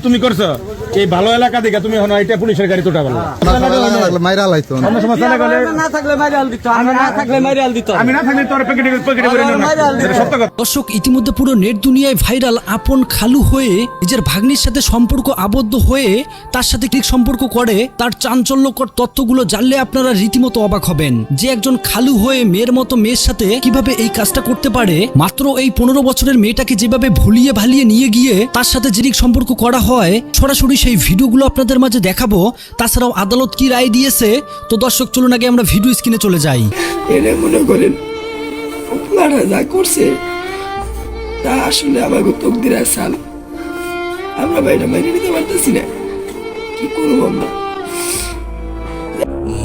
তুমি করছো এই ভালো এলাকা দেখে তুমি এখন এটা পুলিশের গাড়ি তোটা বলো মাইরা লাইতো অন্য সমস্যা না গেলে না থাকলে মাইরাল দিত, আমি না থাকলে মাইরাল দিত। আমি না থাকলে তোর পকেটে করে নিও না এটা সত্য কথা। দর্শক, ইতিমধ্যে পুরো নেট দুনিয়ায় ভাইরাল আপন খালু হয়ে নিজের ভাগ্নির সাথে সম্পর্ক আবদ্ধ হয়ে তার সাথে ঠিক সম্পর্ক করে তার চাঞ্চল্যকর তথ্যগুলো জানলে আপনারা রীতিমতো অবাক হবেন যে একজন খালু হয়ে মেয়ের মতো মেয়ের সাথে কিভাবে এই কাজটা করতে পারে। মাত্র এই 15 বছরের মেয়েটাকে যেভাবে ভুলিয়ে ভালিয়ে নিয়ে গিয়ে তার সাথে যেদিক সম্পর্ক করা হয়, সরাসরি সেই ভিডিওগুলো আপনাদের মাঝে দেখাবো। তাছাড়াও আদালত কি রায় দিয়েছে, তো দর্শক চলুন আগে আমরা ভিডিও স্ক্রিনে চলে যাই। এনে মনে করেন আপনারা যা করছে তা আসলে আমাকে তকদির আসাল, আমরা বাইরে মেনে নিতে পারতেছি না, কি করবো আমরা।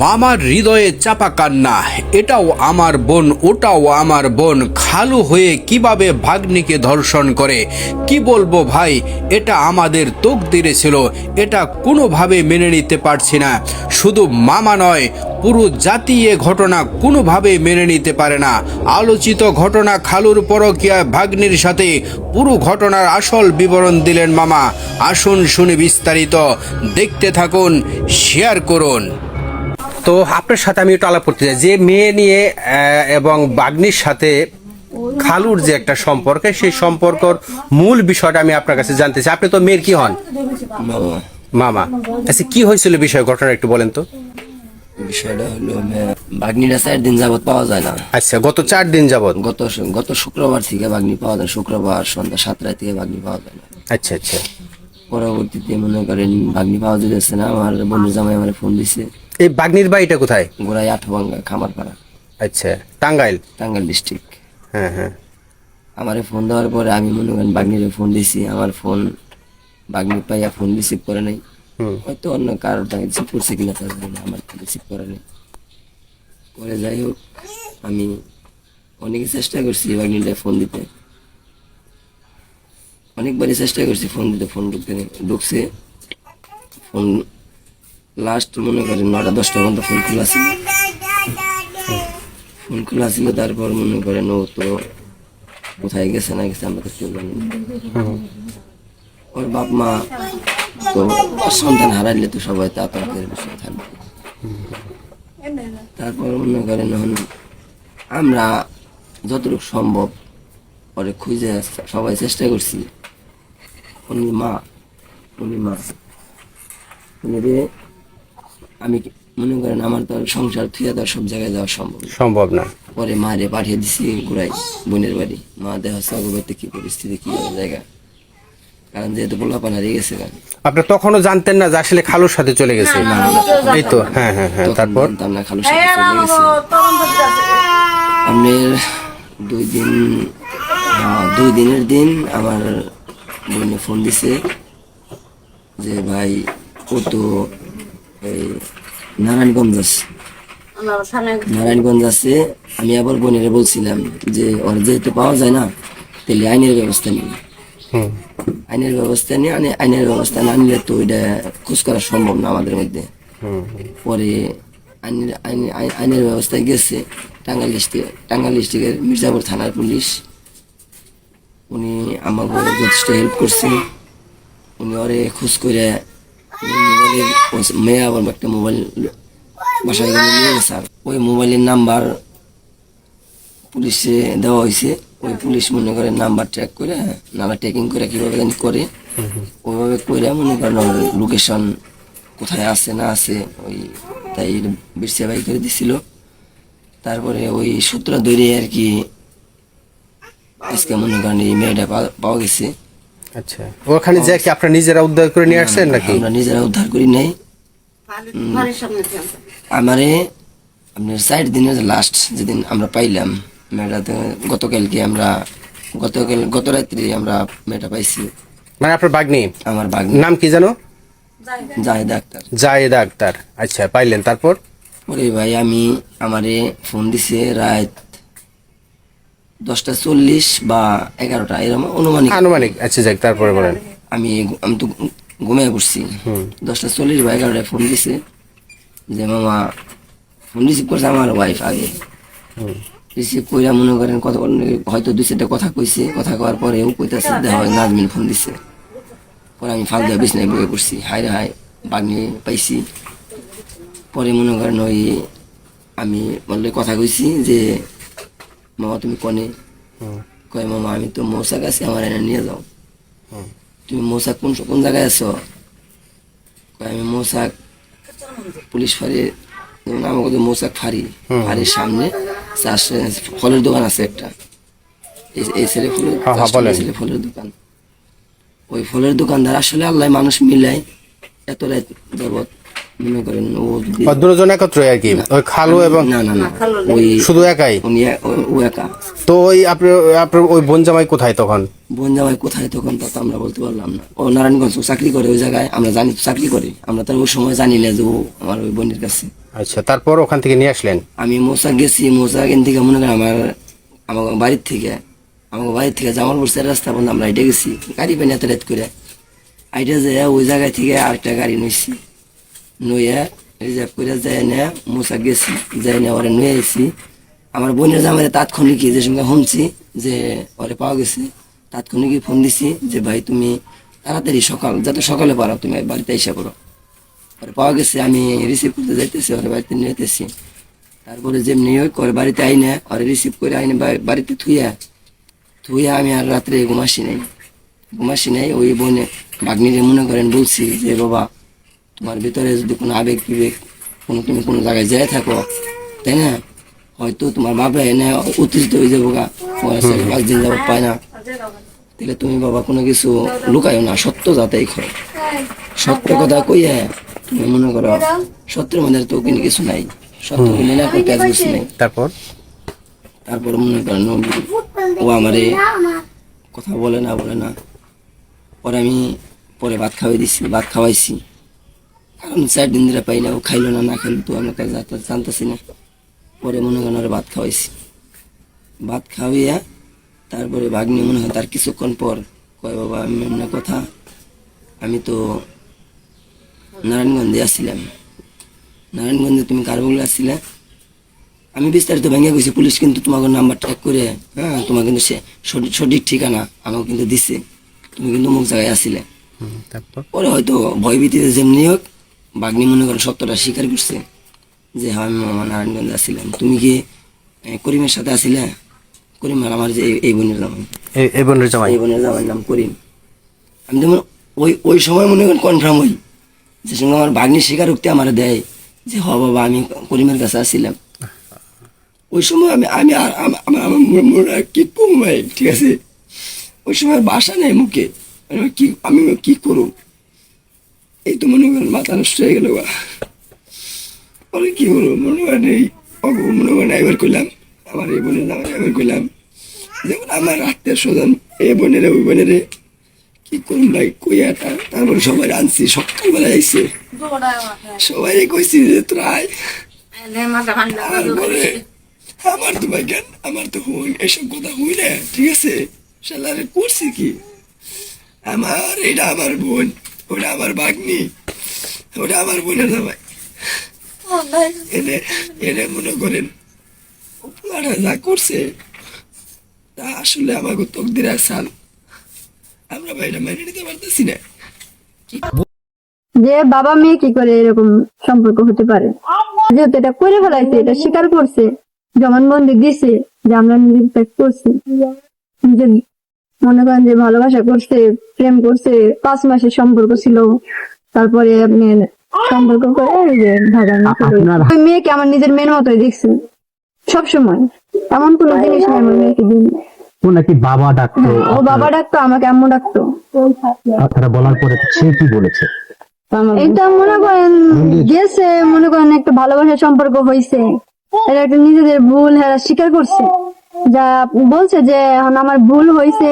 মামার হৃদয়ে চাপা কান্না, এটাও আমার বোন ওটাও আমার বোন, খালু হয়ে কিভাবে ভাগ্নিকে ধর্ষণ করে। কি বলবো ভাই, এটা আমাদের তকদিরে ছিল, এটা কোনোভাবে মেনে নিতে পারছি না। শুধু মামা নয়, পুরো জাতি এ ঘটনা কোনোভাবে মেনে নিতে পারে না। আলোচিত ঘটনা খালুর পরকীয়া ভাগ্নির সাথে, পুরো ঘটনার আসল বিবরণ দিলেন মামা। আসুন শুনে বিস্তারিত, দেখতে থাকুন, শেয়ার করুন। তো আপনার সাথে আমি একটু আলাপ করতে চাই যে মেয়ে নিয়ে এবং বাগ্নির সাথে খালুর যে একটা সম্পর্ক, সেই সম্পর্কর মূল বিষয়টা আমি আপনার কাছে জানতে চাই। আপনি তো মেয়ের কি হন? মামা। মামা। আচ্ছা, কি হয়েছিল বিষয়, ঘটনা একটু বলেন তো। বিষয়টা হলো বাগনিটা 4 দিন যাবত পাওয়া যায় না। আচ্ছা, গত 4 দিন যাবত? গত শুক্রবার থেকে বাগনি পাওয়া যায়, শুক্রবার সন্ধ্যা 7টা থেকে বাগনি পাওয়া যায় না। আচ্ছা আচ্ছা। পরবর্তীতে মনে করেন বাগনি পাওয়া যাচ্ছে না, আমার বন্ধুর জামাই আমার ফোন দিছে। এই বাগ্নির বাড়িটা কোথায়? গোড়ায় 8 ভাঙ্গা খামারপাড়া। আচ্ছা, টাঙ্গাইল? টাঙ্গাইল ডিস্ট্রিক্ট। হ্যাঁ হ্যাঁ। আমারে ফোন দেওয়ার পরে আমি মনে করেন বাগনিরে ফোন দিছি, আমার ফোন বাগনি পাইয়া ফোন রিসিভ করে নাই, হয়তো অন্য কারোর রিসিভ করছে কিনা তার জন্য আমার রিসিভ করে নাই। পরে যাই হোক, আমি অনেক চেষ্টা করছি বাগনিটা ফোন দিতে, অনেকবারই চেষ্টা করছি ফোন দিতে, ফোন ঢুকছে ফোন। লাস্ট মনে করেন 9টা-10টা পর্যন্ত ফোন খোলা ছিল, ফোন খোলা ছিল। তারপর মনে করেন ও তো কোথায় গেছে না গেছে আমরা তো কেউ জানি না। ওর বাপ মা তো সন্তান হারাইলে তো সবাই তো আতঙ্কের বিষয় থাকবে। তারপর মনে করেন এখন আমরা যতটুকু সম্ভব ওরে খুঁজে সবাই চেষ্টা করছি। উনি মা আমি মনে করেন আমার তো সংসার থুয়ে তো সব জায়গায় যাওয়া সম্ভব না। পরে মারে পাঠিয়ে দিছি ঘুরাই বোনের বাড়ি। মা দেখা সাগরতে কি পরিস্থিতি, কি জায়গা, কারণ যেহেতু পোলাপান হারিয়ে গেছে। আপনি তখনও জানতেন না যে আসলে খালুর সাথে চলে গেছে? এই তো, হ্যাঁ হ্যাঁ হ্যাঁ। তারপর জানতাম না খালুর সাথে চলে গেছে। আপনার 2 দিনের দিন আমার বোনে ফোন দিছে যে ভাই ও তো এই নারায়ণগঞ্জ আছে। আমি আবার বোনেরে বলছিলাম যে ওর যেহেতু পাওয়া যায় না, তাহলে আইনের ব্যবস্থা নিই, আইনের ব্যবস্থা না নিলে তো এটা খোঁজ করা সম্ভব না আমাদের মধ্যে। পরে আইনের ব্যবস্থায় গেছে টাঙ্গাইল ডিস্ট্রিক্টের মির্জাপুর থানার পুলিশ। উনি আমাকে যথেষ্ট হেল্প করছে। উনি ওরে খোঁজ করে মেয়ে আবার একটা মোবাইল বাসায় নিয়ে গেছে। ওই মোবাইলের নাম্বার পুলিশে দেওয়া হয়েছে। ওই পুলিশ মনে করে নাম্বার ট্র্যাক করে, নাম্বার ট্র্যাকিং করে কিভাবে করে ওইভাবে করে মনে করেন লোকেশন কোথায় আছে না আছে ওই তাই বিরসিয়া করে দিছিল। তারপরে ওই সূত্র ধরে আর কি আজকে মনে করেন এই মেয়েটা পাওয়া গেছে। আচ্ছা, ওখানে যে কি আপনারা নিজেরা উদ্ধার করে নিয়ে আসছেন নাকি? আমরা নিজেরা উদ্ধার করি নাই। আমারে আপনার 4 দিনের লাস্ট যেদিন আমরা পাইলাম মেয়েটাতে, গত রাত্রি আমরা মেয়েটা পাইছি। মানে আপনার বাগ্নি? আমার বাগ্নি। নাম কি জানো? জায়েদা আক্তার। আচ্ছা, পাইলেন তারপর? ওরে ভাই আমারে ফোন দিছে রাত 10:40 বা 11টা এরকম আনুমানিক। আচ্ছা যাক, তারপরে বলেন। আমি তো ঘুমিয়ে পড়ছি। 10:40 বা 11টায় ফোন দিছে যে মামা, ফোন রিসিভ করছে আমার ওয়াইফ আগে। রিসিভ কইরা মনে করেন হয়তো 2-4টা কথা কইছে। কথা কওয়ার পরে ও কইতাছে দেখা হয় নাজমিন ফোন দিছে। পরে আমি ফাল দেওয়া বিছনায় বয়ে পড়ছি, হায় রে হায় বাগনি পাইছি। পরে মনে করেন ওই আমি বললে কথা কইছি যে মামা তুমি কনে, কয় মামা আমি তো মৌসাক আছি, আমার এনে নিয়ে যাও। তুমি মৌসাক কোন জায়গায় আছো? কয় আমি মৌসাক পুলিশ ফাঁড়ি, আমাকে মৌসাক ফাঁড়ির সামনে ফলের দোকান আছে একটা, এই ছেলে ফলের দোকান। ওই ফলের দোকানদার আসলে আল্লাহ মানুষ মিলাই এত রাত যাবত মনে করেন ও দুজন একত্র আর কি, ওই খালু এবং না ওই শুধু একাই? ও একা। তো ওই আপনার ওই বোন জামাই কোথায় তখন? বোন জামাই কোথায় তখন তা তো আমরা বলতে পারলাম না। ও নারায়ণগঞ্জ চাকরি করে ওই জায়গায়, আমরা জানি চাকরি করে, আমরা তার ওই সময় জানি না যে ও আমার ওই বোনের কাছে। আচ্ছা, তারপর ওখান থেকে নিয়ে আসলেন? আমি মৌসাক গেছি, মৌসাক এখান থেকে মনে করেন আমার বাড়ির থেকে জামালপুর রাস্তা পর্যন্ত আমরা হেঁটে গেছি, গাড়ি পেনে এত রাত করে আইটা যায়। ওই জায়গায় থেকে আরেকটা গাড়ি নইছি, নইয়া রিজার্ভ করে যায় না মৌসাক গেছি, যাই না ওরে নয়ে আইছি। আমার বোনের জামাইরে তাৎক্ষণিক যে সঙ্গে শুনছি যে ওরে পাওয়া গেছে, তাৎক্ষণিক ফোন দিছি যে ভাই তুমি তাড়াতাড়ি যাতে সকালে পারো তুমি বাড়িতে এসে করো। ওরে পাওয়া গেছে, আমি রিসিভ করতে যাইতেছি, ওরে বাড়িতে নিয়ে যেতেছি। তারপরে যেমনি হোক ওর বাড়িতে আইনে ওরে রিসিভ করে আইনে বাড়িতে থুইয়া আমি আর রাত্রে ঘুমাসি নাই। ওই বোনে ভাগ্নিরে মনে করেন বলছি যে বাবা তোমার ভিতরে যদি কোনো আবেগ বিবেক তুমি কোনো জায়গায় যেয়ে থাকো, তাই না, হয়তো তোমার বাবা এনে উত্তেজিত হয়ে যাবো গা, তোমার 5 দিন যাবো পায় না, তাহলে তুমি বাবা কোনো কিছু লুকায়ও না, সত্য যাতেই করো, সত্য কথা কইয়া তুমি মনে করো সত্যের মধ্যে তো কোনো কিছু নাই, সত্য কিনে না কোনো পেঁয়াজ কিছু নেই। তারপর মনে করেন ও আমারে কথা বলে না। পরে আমি ভাত খাওয়াইছি, কারণ 4 দিন ধরে পাই না, ও খাইলো না খাইলো তো আমার কাছে জানতেছি না। পরে মনে করেন ওরা ভাত খাওয়াইয়া তারপরে ভাগ্নি মনে হয় তার কিছুক্ষণ পর কয় বাবা আমি এমন কথা, আমি তো নারায়ণগঞ্জে আসছিলাম, নারায়ণগঞ্জে তুমি কার বলে আসছিলে? আমি বিস্তারিত ভেঙে গেছি, পুলিশ কিন্তু তোমাকে নাম্বার ট্র্যাক করে তোমার কিন্তু সঠিক ঠিকানা আমাকে কিন্তু দিছে, তুমি কিন্তু মুখ জায়গায় আসছিলে। পরে হয়তো ভয়ভীতিতে যেমনি হোক বাগ্নি মনে করেন সত্যটা স্বীকার করছে যে হ্যাঁ আমি মামা নারায়ণগঞ্জে আসছিলাম। তুমি কি করিমের সাথে আসছিলে? করিম আমার যে এই বোনের জামাই নাম করিম। আমি যেমন ওই সময় মনে করেন কনফার্ম হই যে সঙ্গে আমার ভাগ্নি স্বীকারোক্তি আমার দেয় যে হ বাবা আমি করিমের কাছে আসছিলাম। ওই সময় আমি আমার কি কমাই, ঠিক আছে, ওই সময় বাসা নেই মুখে, আমি কি করব, এই তো মনে করেন মাথা নষ্ট হয়ে গেল। পরে কি বলবো মনে করেন এবার করলাম আমার এই বোনের নাম এবার করলাম, যেমন আমার আত্মীয় স্বজন এই বোনেরে ওই বোনেরে কি করুন ভাই কইয়া, তারপরে সবাই আনছি, সকালবেলা আইসে সবাই কইছি যে তোরা আমার তো ভাই জ্ঞান আমার তো হই এসব কথা হই না, ঠিক আছে, শালারে করছি কি, এটা আমার বোন, ওটা আমার ভাগ্নি, ওটা আমার বোনের জামাই, এনে মনে করেন যা করছে তা আসলে আমাকে তকদির আসান, আমরা ভাইটা মেনে নিতে পারতেছি না। যে বাবা মেয়ে কি করে এরকম সম্পর্ক হতে পারে, যেহেতু এটা করে ফেলাইছে, এটা স্বীকার করছে, জবানবন্দি দিছে যে আমরা নিজের করছি, নিজের মনে করেন যে ভালোবাসা করছে, প্রেম করছে, 5 মাসের সম্পর্ক ছিল, তারপরে আপনি সম্পর্ক করে যে ওই মেয়েকে আমার নিজের মেয়ের মতোই দেখছি সবসময়, এমন কোনো জিনিস নেই আমার মেয়েকে দিন। ও নাকি বাবা ডাকতো, ও বাবা ডাকতো, আমাকে আম্মু ডাকতো। আপনারা বলার পরে সে কি বলেছে? এটা মনে করেন গেছে, মনে করেন একটা ভালোবাসার সম্পর্ক হয়েছে, এটা একটা নিজেদের ভুল হেরা স্বীকার করছে, যা বলছে যে এখন আমার ভুল হয়েছে,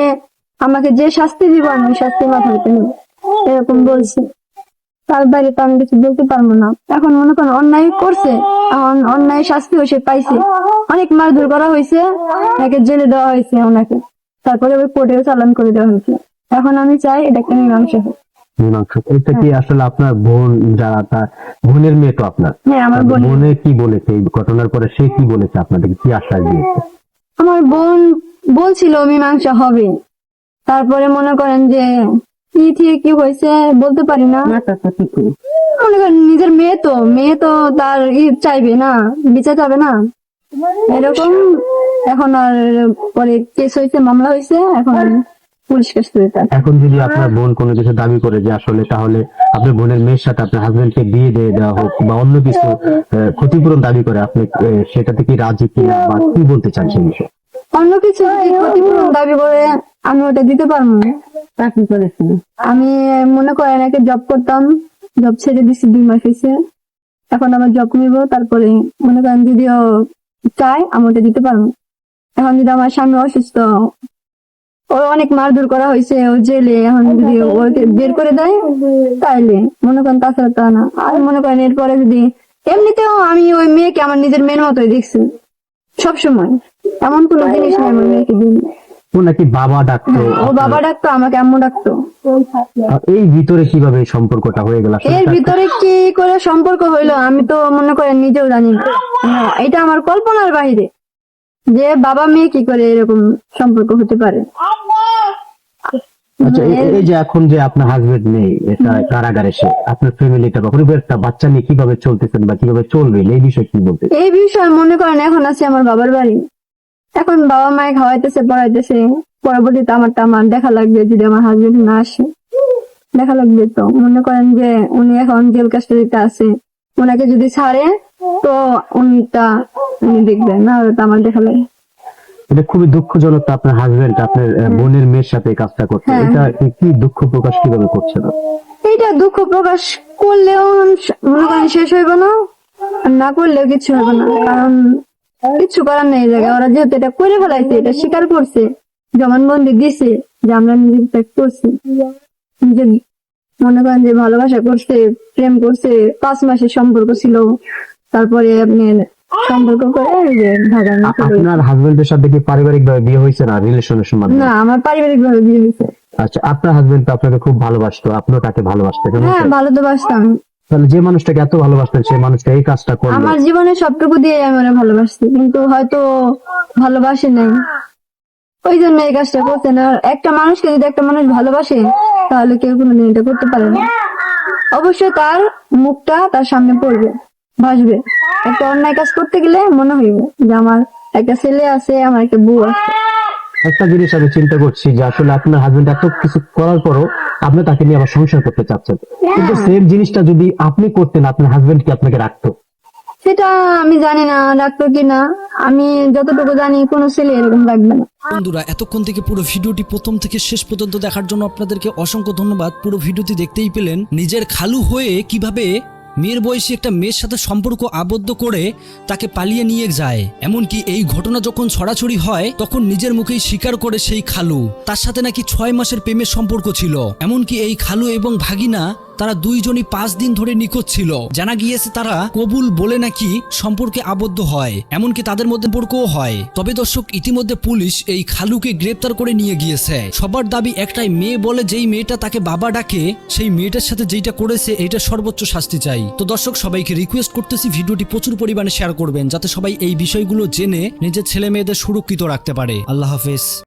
আমাকে যে শাস্তি দিব আমি শাস্তি মাথা দিতে নেব, এরকম বলছে। তার বাইরে তো আমি কিছু বলতে পারবো না। এখন মনে করেন অন্যায় করছে, এখন অন্যায় শাস্তি হয়েছে পাইছে, অনেক মারধর করা হয়েছে, একে জেলে দেওয়া হয়েছে ওনাকে, তারপরে ওই কোর্টেও চালান করে দেওয়া হয়েছে। এখন আমি চাই এটা একটা মীমাংসা হোক। এটা কি আসলে আপনার বোন, যারা তার বোনের মেয়ে তো আপনার? হ্যাঁ, আমার বোনে কি বলেছে এই ঘটনার পরে, সে কি বলেছে আপনাদেরকে, কি আশ্বাস দিয়েছে? আমার বোন বলছিল মীমাংসা হবে, তারপরে মনে করেন যে কি থেকে কি হয়েছে বলতে পারি না। মনে করেন নিজের মেয়ে তো তার চাইবে না, বিচার যাবে না এরকম। এখন আর পরে কেস হয়েছে, মামলা হয়েছে, এখন পুলিশ কেস হয়েছে। এখন যদি আপনার বোন কোনো কিছু দাবি করে যে আসলে তাহলে আপনার বোনের মেয়ের সাথে আপনার হাজবেন্ডকে বিয়ে দিয়ে দেওয়া হোক বা অন্য কিছু ক্ষতিপূরণ দাবি করে, আপনি সেটাতে কি রাজি কিনা বা কি বলতে চান সেই বিষয়ে? অন্য কিছু যদি ক্ষতিপূরণ দাবি করে আমি ওটা দিতে পারবো না। আমি মনে করেন একটা জব করতাম, জব ছেড়ে দিছি 2 মাস হয়েছে, এখন আবার জব নিব। তারপরে মনে করেন যদিও চাই আমি ওটা দিতে পারবো। এখন যদি আমার স্বামী অসুস্থ, ও অনেক মারধর করা হয়েছে, ও জেলে, এখন যদি ওকে বের করে দেয় তাইলে মনে করেন, তাছাড়া তা না। আর মনে করেন এরপরে যদি এমনিতেও আমি ওই মেয়েকে আমার নিজের মেয়ের মতোই দেখছি সবসময়, এমন কোনো জিনিস নেই আমার মেয়েকে দিন। ও নাকি বাবা ডাকতো, ও বাবা ডাকতো, আমাকে আম্মু ডাকতো। এই ভিতরে কিভাবে এই সম্পর্কটা হয়ে গেল? আসলে এর ভিতরে কি করে সম্পর্ক হইলো আমি তো মনে করেন নিজেও জানি না। এটা আমার কল্পনার বাইরে যে বাবা মেয়ে কি করে এরকম সম্পর্ক হতে পারে। আচ্ছা, এই যে এখন যে আপনার হাজবেন্ড নেই, এটা কারাগারে, সে আপনার ফ্যামিলিটা বা পরিবারটা বাচ্চা নিয়ে কিভাবে চলতেছেন বা কিভাবে চলবে এই বিষয়ে কি বলতে? এই বিষয়ে মনে করেন এখন আছে আমার বাবার বাড়ি, এখন বাবা মায়ে খাওয়াইতেছে, পড়াইতেছে, পরবর্তীতে আমারটা আমার দেখা লাগবে। যদি আমার হাজবেন্ড না আসে দেখা লাগবে, তো মনে করেন যে উনি এখন জেল কাস্টাডিতে আছে, ওনাকে যদি ছাড়ে তো উনি দেখবেন না, ওটা আমার দেখা লাগে। এটা খুবই দুঃখজনক। তো আপনার হাজবেন্ড আপনার বোনের মেয়ের সাথে এই কাজটা করছে, হ্যাঁ। এটা কি দুঃখ প্রকাশ কিভাবে করছে না? এইটা দুঃখ প্রকাশ করলেও মনে করেন শেষ হইব না, আর না করলেও কিছু হবে না, কারণ কিছু করার নেই। জায়গায় ওরা যেহেতু এটা করে ফেলাইছে, এটা স্বীকার করছে, জবানবন্দি দিছে যে আমরা নিজের করছি, নিজের মনে করেন যে ভালোবাসা করছে, প্রেম করছে, 5 মাসের সম্পর্ক ছিল, তারপরে আপনি সম্পর্ক করে এই যে ঢাকা নিয়ে চলে গেছে। আপনার হাজবেন্ডের সাথে কি পারিবারিক ভাবে বিয়ে হয়েছে না রিলেশনের মাধ্যমে? না, আমার পারিবারিক ভাবে বিয়ে হয়েছে। আচ্ছা, আপনার হাজবেন্ড তো আপনাকে খুব ভালোবাসতো, আপনিও তাকে ভালোবাসতেন, হ্যাঁ, ভালো তো বাসতাম। তাহলে যে মানুষটাকে এত ভালোবাসতেন সেই মানুষটা এই কাজটা করলো, আমার জীবনে সবটুকু দিয়ে আমি ওরা ভালোবাসছি, কিন্তু হয়তো ভালোবাসে নাই, ওই জন্য এই কাজটা করছে না। একটা মানুষকে যদি একটা মানুষ ভালোবাসে তাহলে কেউ কোনোদিন এটা করতে পারে না। অবশ্যই তার মুখটা তার সামনে পড়বে, ভাসবে। একটা অন্যায় কাজ করতে গেলে মনে হইবে যে আমার একটা ছেলে আছে, আমার একটা বউ আছে। একটা জিনিস আমি চিন্তা করছি যে আসলে আপনার হাজবেন্ড এত কিছু করার পরও আপনি তাকে নিয়ে আবার সংসার করতে চাচ্ছেন, কিন্তু সেম জিনিসটা যদি আপনি করতেন আপনার হাজবেন্ড কি আপনাকে রাখতো? সেটা আমি জানি না রাখতো কিনা, আমি যতটুকু জানি কোনো ছেলে এরকম রাখবে না। বন্ধুরা, এতক্ষণ থেকে পুরো ভিডিওটি প্রথম থেকে শেষ পর্যন্ত দেখার জন্য আপনাদেরকে অসংখ্য ধন্যবাদ। পুরো ভিডিওটি দেখতেই পেলেন নিজের খালু হয়ে কিভাবে মেয়ের বয়সী একটা মেয়ের সাথে সম্পর্ক আবদ্ধ করে তাকে পালিয়ে নিয়ে যায়। এমনকি এই ঘটনা যখন ছড়াছড়ি হয় তখন নিজের মুখেই স্বীকার করে সেই খালু তার সাথে নাকি 6 মাসের প্রেমের সম্পর্ক ছিল। এমনকি এই খালু এবং ভাগিনা তারা দুইজনই 5 দিন ধরে নিখোঁজ ছিল। জানা গিয়েছে তারা কবুল বলে নাকি সম্পর্কে আবদ্ধ হয়, এমনকি তাদের মধ্যে সম্পর্কও হয়। তবে দর্শক, ইতিমধ্যে পুলিশ এই খালুকে গ্রেপ্তার করে নিয়ে গিয়েছে। সবার দাবি একটাই, মেয়ে বলে যেই মেয়েটা তাকে বাবা ডাকে সেই মেয়েটার সাথে যেটা করেছে এটা সর্বোচ্চ শাস্তি চাই। তো দর্শক, সবাইকে রিকোয়েস্ট করতেছি ভিডিওটি প্রচুর পরিমাণে শেয়ার করবেন, যাতে সবাই এই বিষয়গুলো জেনে নিজের ছেলে মেয়েদের সুরক্ষিত রাখতে পারে। আল্লাহ হাফেজ।